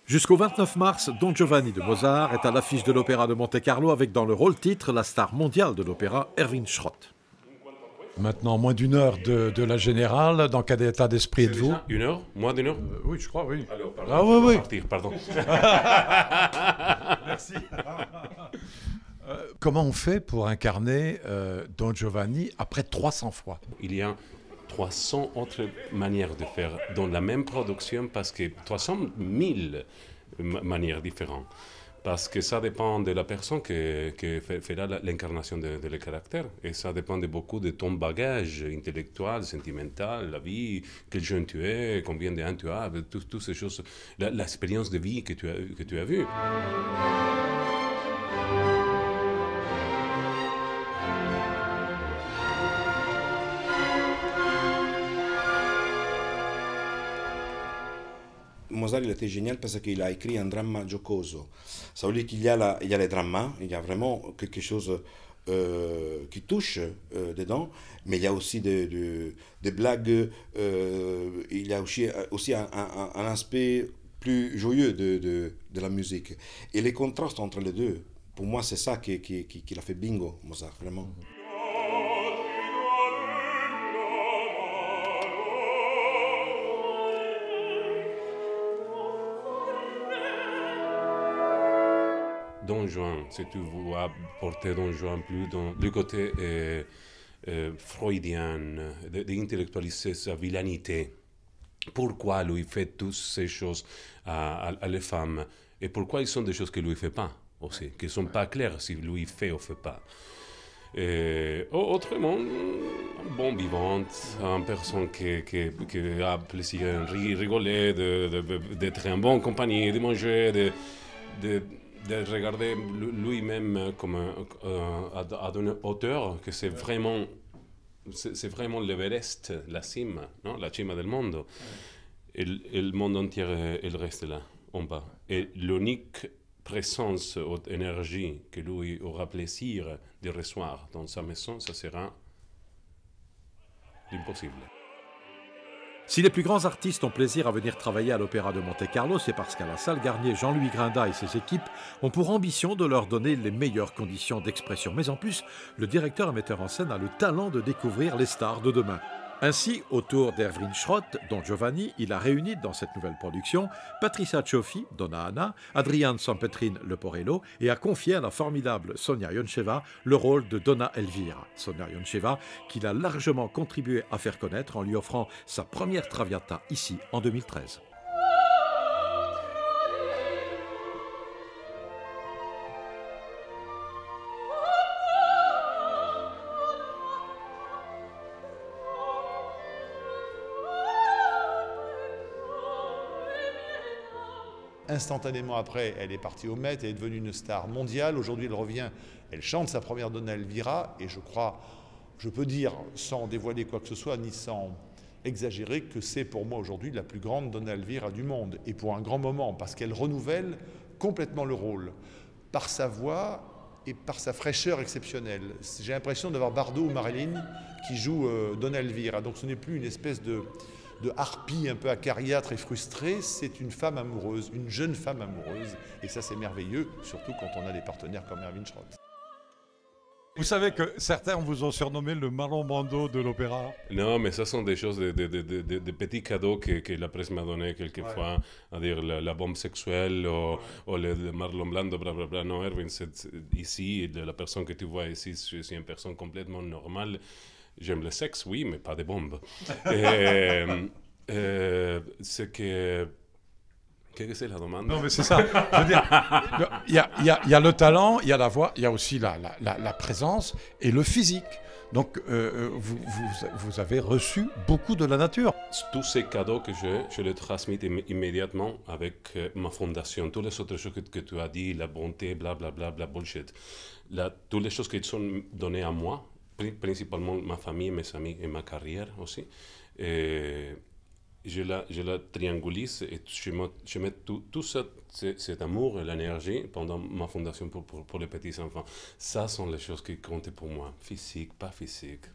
Jusqu'au 29 mars, Don Giovanni de Mozart est à l'affiche de l'Opéra de Monte-Carlo avec dans le rôle-titre la star mondiale de l'opéra, Erwin Schrott. Maintenant, moins d'une heure de la Générale. Dans quel état d'esprit êtes-vous? Une heure? Moins d'une heure? Oui, je crois, oui. Alors, pardon, Ah oui, oui. partir, pardon. Merci. Comment on fait pour incarner Don Giovanni après 300 fois? Il y a 300 autres manières de faire dans la même production parce que 300 000 manières différentes. Parce que ça dépend de la personne qui fera l'incarnation de le caractère. Et ça dépend de beaucoup de ton bagage intellectuel, sentimental, la vie, quel jeune tu es, combien d'années tu as, toutes ces choses, l'expérience de vie que tu as vue. Mozart, il était génial parce qu'il a écrit un drama giocoso. Ça veut dire qu'il y a les dramas, il y a vraiment quelque chose qui touche dedans, mais il y a aussi des blagues, il y a aussi un aspect plus joyeux de la musique. Et les contrastes entre les deux, pour moi, c'est ça qui a fait bingo, Mozart, vraiment. Don Juan, si tu vois porter Don Juan plus dans le côté freudien, d'intellectualiser sa villanité. Pourquoi lui fait toutes ces choses à les femmes et pourquoi ils sont des choses que lui ne fait pas aussi, qui ne sont pas claires si lui fait ou fait pas. Autrement, un bon vivant, une personne qui a plaisir à rigoler, d'être en bonne compagnie, de manger, de regarder lui-même comme à une hauteur que c'est vraiment l'Everest, la cime, non? La cima del mondo. Et le monde entier, il reste là, en bas. Et l'unique présence ou énergie que lui aura plaisir de recevoir dans sa maison, ça sera l'impossible. Si les plus grands artistes ont plaisir à venir travailler à l'Opéra de Monte-Carlo, c'est parce qu'à la salle Garnier, Jean-Louis Grinda et ses équipes ont pour ambition de leur donner les meilleures conditions d'expression. Mais en plus, le directeur et metteur en scène a le talent de découvrir les stars de demain. Ainsi, autour d'Erwin Schrott, Don Giovanni, il a réuni dans cette nouvelle production Patricia Cioffi, Donna Anna, Adrian Sanpetrine, Le Porello, et a confié à la formidable Sonia Yoncheva le rôle de Donna Elvira. Sonia Yoncheva, qu'il a largement contribué à faire connaître en lui offrant sa première Traviata ici en 2013. Instantanément après, elle est partie au Met, elle est devenue une star mondiale. Aujourd'hui, elle revient, elle chante sa première Donna Elvira. Et je crois, je peux dire, sans dévoiler quoi que ce soit, ni sans exagérer, que c'est pour moi aujourd'hui la plus grande Donna Elvira du monde. Et pour un grand moment, parce qu'elle renouvelle complètement le rôle, par sa voix et par sa fraîcheur exceptionnelle. J'ai l'impression d'avoir Bardot ou Marilyn qui jouent Donna Elvira. Donc ce n'est plus une espèce de harpie un peu acariâtre et frustrée, c'est une femme amoureuse, une jeune femme amoureuse. Et ça, c'est merveilleux, surtout quand on a des partenaires comme Erwin Schrott. Vous savez que certains vous ont surnommé le Marlon Brando de l'opéra. Non, mais ça sont des choses, de petits cadeaux que la presse m'a donné quelquefois, à dire la bombe sexuelle ou le Marlon Brando, blablabla. Non, Erwin, ici, la personne que tu vois ici, je suis une personne complètement normale. J'aime le sexe, oui, mais pas des bombes. C'est que... Qu'est-ce que c'est la demande? Non, mais c'est ça. Je veux dire, il y a le talent, il y a la voix, il y a aussi la présence et le physique. Donc, vous avez reçu beaucoup de la nature. Tous ces cadeaux que je les transmets immédiatement avec ma fondation. Toutes les autres choses que tu as dit, la bonté, blablabla, bullshit. Toutes les choses qui sont données à moi, principalement ma famille, mes amis et ma carrière aussi. Et je la triangulise et je mets tout cet amour et l'énergie pendant ma fondation pour les petits enfants. Ça sont les choses qui comptent pour moi. Physique, pas physique.